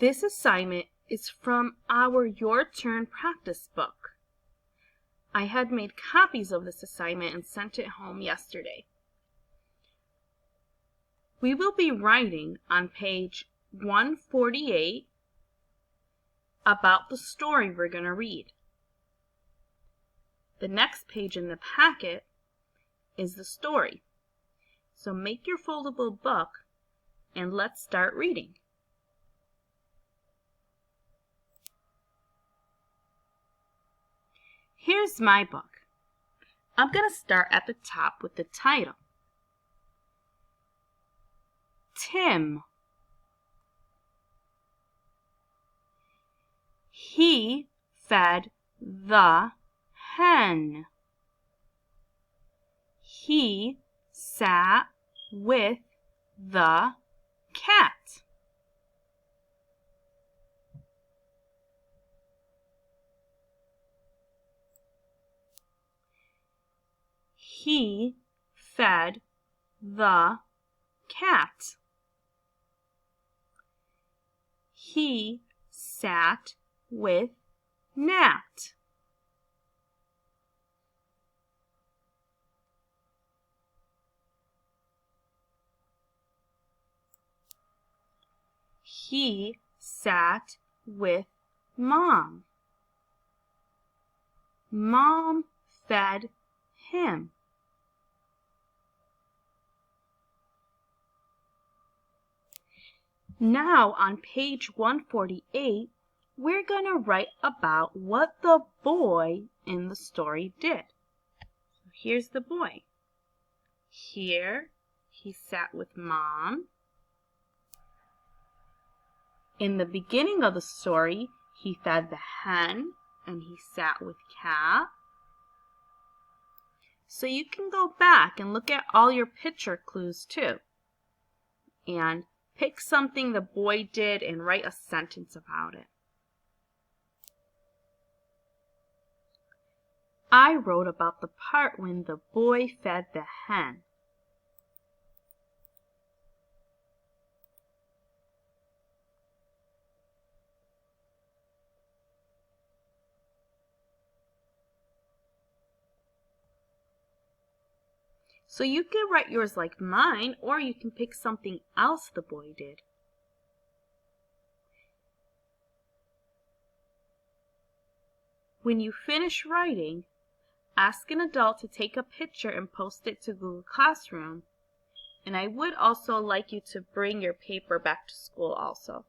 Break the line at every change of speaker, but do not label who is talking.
This assignment is from our Your Turn practice book. I had made copies of this assignment and sent it home yesterday. We will be writing on page 148 about the story we're going to read. The next page in the packet is the story. So make your foldable book and let's start reading. Here's my book. I'm going to start at the top with the title. Tim. He fed the hen. He sat with the cat. He fed the cat. He sat with Nat. He sat with Mom. Mom fed him. Now on page 148, we're going to write about what the boy in the story did. Here's the boy. Here he sat with Mom. In the beginning of the story, he fed the hen and he sat with Cat. So you can go back and look at all your picture clues too. And pick something the boy did and write a sentence about it. I wrote about the part when the boy fed the hen. So you can write yours like mine, or you can pick something else the boy did. When you finish writing, ask an adult to take a picture and post it to Google Classroom. And I would also like you to bring your paper back to school also.